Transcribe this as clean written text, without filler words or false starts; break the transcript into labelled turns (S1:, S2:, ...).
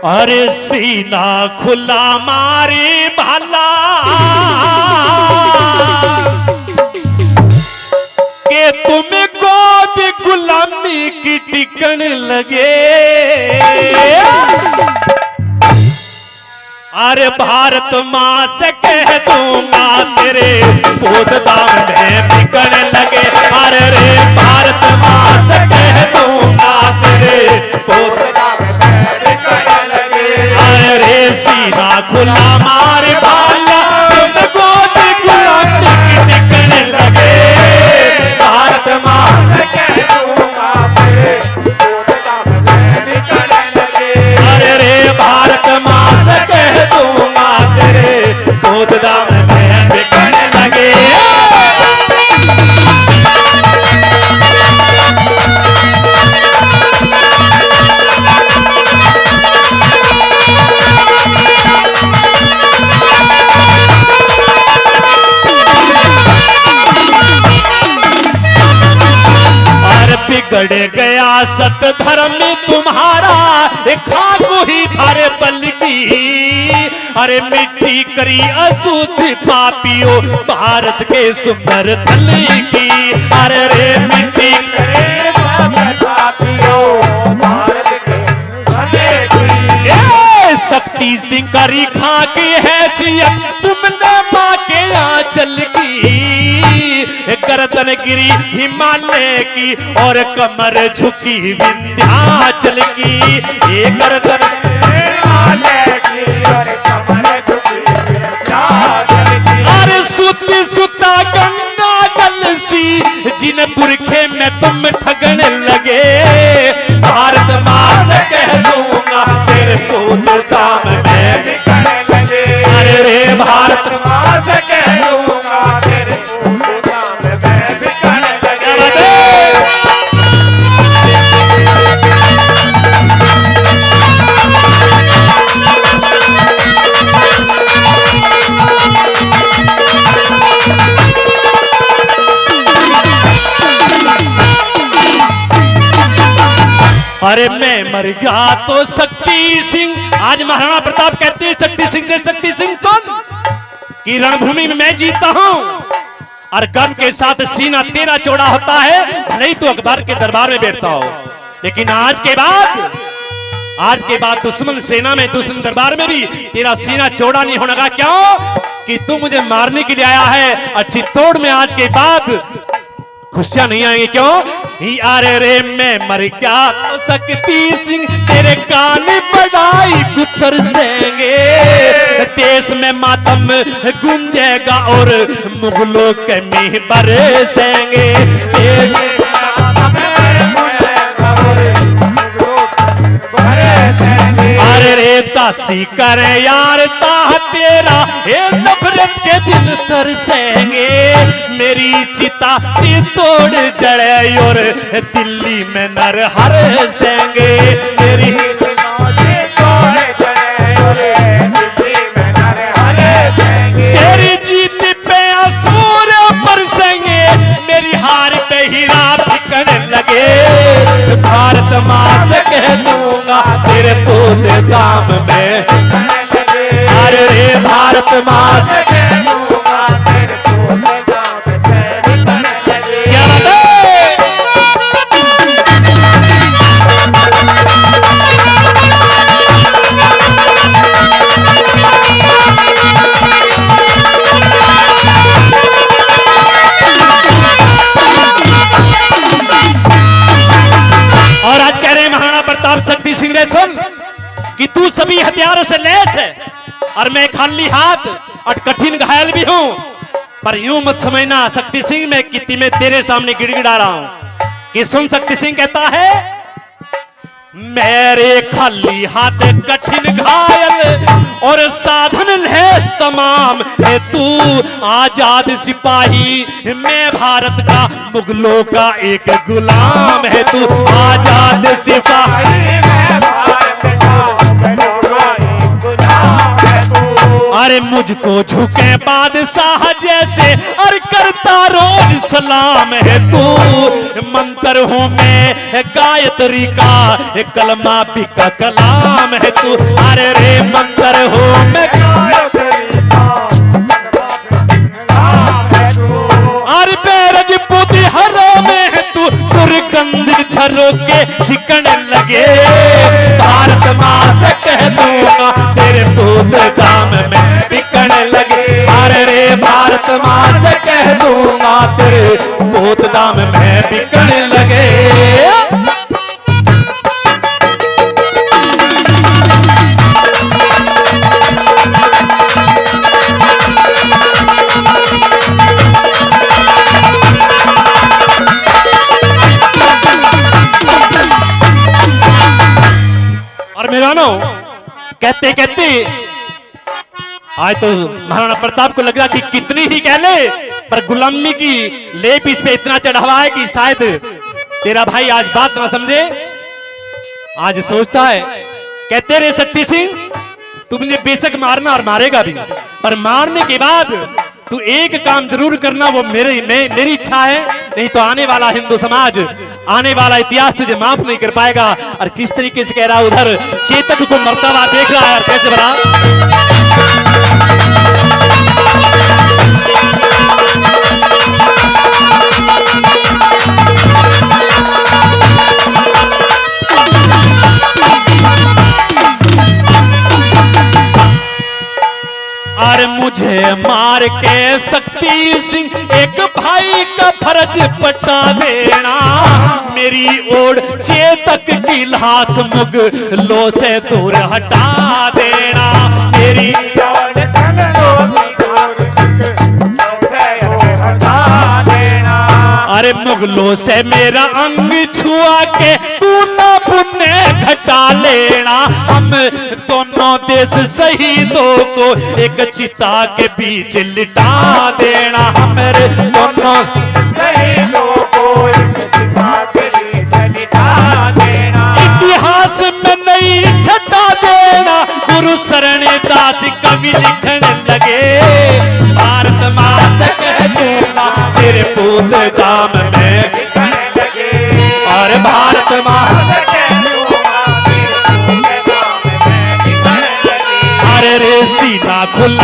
S1: अरे सीना खुला मारी भाला के तुम्हें गोद गुलामी की टिकन लगे। अरे भारत मां से कह दूंगा तेरे गोद दाम में बिकने लगे। अरे रे भारत मां से कह दूंगा तेरे गोद दाम में बिकने लगे। अरे रे सीना खुला मार भाला तुम गोद गुलामी की बिकने लगे। भारत मां से कह दूंगा तेरे गोद दाम में बिकने लगे। अरे रे भारत मां से कह दूंगा तेरे गोद दाम में बिकने लगे। बिगड़ गया सत धर्म तुम्हारा खाको ही थारे बल की। अरे मिट्टी करी अशुद्ध पापियों भारत के सुंदर थल की। अरे रे मिट्टी करे पापियों भारत के थल की। शक्ति सिंह करी खा की हैसियत तुमने माँ के आंचल की। गर्दन गिरी हिमालय की और कमर झुकी विंध्याचल की। ये गर्दन हिमालय की और कमर झुकी विंध्याचल की। अरे सुती सुता गंगा जल सी जिन पुरखे में तुम ठगने लगे। भारत मां से कह दूंगा तेरे गोद दाम में बिकने लगे। अरे रे भारत मां से कह दूंगा तेरे गोद दाम में बिकने लगे। अरे मैं मर गया तो शक्ति सिंह। आज महाराणा प्रताप कहते हैं शक्ति सिंह से, शक्ति सिंह सुन कि रणभूमि में मैं जीता हूं और गर्व के साथ सीना तेरा चौड़ा होता है, नहीं तो अकबर के दरबार में बैठता हो। लेकिन आज के बाद दुश्मन सेना में, दुश्मन दरबार में भी तेरा सीना चौड़ा नहीं होने का। क्यों कि तू मुझे मारने के लिए आया है और चित्तौड़ में आज के बाद खुशियां नहीं आएंगी। क्यों? अरे रे मैं मर गया तो शक्ति सिंह तेरे कान बजाई गुत्थर सेंगे। देश में मातम गूंजेगा और मुगलों के में बरसेंगे। देश में मातम गूंजेगा और मुगलों के बरसेंगे। अरे रे दासी करे यार ताह तेरा ये नफरत के दिल तरसेंगे। मेरी चिता चित्तौड़ जड़े और दिल्ली में नर हरसेंगे। मेरी तेरी जीत पे असुर बरसेंगे। मेरी हार पे हीरा बिकने लगे। भारत मां से कह दूंगा तेरे गोद दाम में। अरे रे भारत मां से कह दूंगा तेरे गोद दाम में बिकने लगे। और आज कह रहे हैं महाराणा प्रताप शक्ति सिंह ने सुन कि तू सभी हथियारों से लैस है और मैं खाली हाथ और कठिन घायल भी हूं। पर यूं मत समझना शक्ति सिंह मैं कितनी में तेरे सामने गिड़गिड़ा रहा हूं कि सुन। शक्ति सिंह कहता है मेरे खाली हाथ कठिन घायल और साधन लैस तमाम है तू आजाद सिपाही। मैं भारत का मुगलों का एक गुलाम है तू आजाद सिपाही। मैं भारत का मुगलों का एक गुलाम है तू। अरे मुझको झुके बादशाह जैसे और करता रोज सलाम है तू, मंत्र हूँ मैं गायत्री का, कलमा भी का कलाम है तू। अरे रे मंत्र हूँ मैं गायत्री का, अरे बेरज पोती हरो में है तू, दुर्गंध झरोके छिकने लगे। भारत माँ से कह दूंगा तेरे पूत दाम में बिकने लगे। अरे रे भारत माँ से कह दूंगा तेरे पूत दाम में बिकने लगे। और मेहरानों, कहते कहते आज तो महाराणा प्रताप को लग रहा कि कितनी ही कह ले, पर गुलामी की लेप इस पे इतना चढ़ावा है कि शायद तेरा भाई आज बात ना समझे। आज सोचता है, कहते रे शक्ति सिंह तू मुझे बेशक मारना और मारेगा भी, पर मारने के बाद तू एक काम जरूर करना, वो मेरी इच्छा है, नहीं तो आने वाला हिंदू समाज, आने वाला इतिहास तुझे माफ नहीं कर पाएगा। और किस तरीके से कह रहा, उधर चेतक को मरता हुआ देख रहा है, कैसे बना। और मुझे मार के शक्ति सिंह एक भाई का फर्ज पटा देना, मेरी ओर चेतक की लाश मुगलों से दूर हटा देना, मेरी ओर अरे मुगलों से मेरा अंग छुआ के तू ना पुण्य घटा लेना। हम दोनों देश शहीदों को एक चिता के बीच लिटा देना, हमारे दोनों शहीदों को एक चिता के बीच लिटा देना, इतिहास में नई छटा देना। गुरु शरणदास कवि लिखने लगे, भारत माँ से कह दूंगा तेरे पूत दाम में बिकने लगे। और भारत माँ से कह दूंगा तेरे पूत दाम में बिकने लगे। अरे रे सीना खुल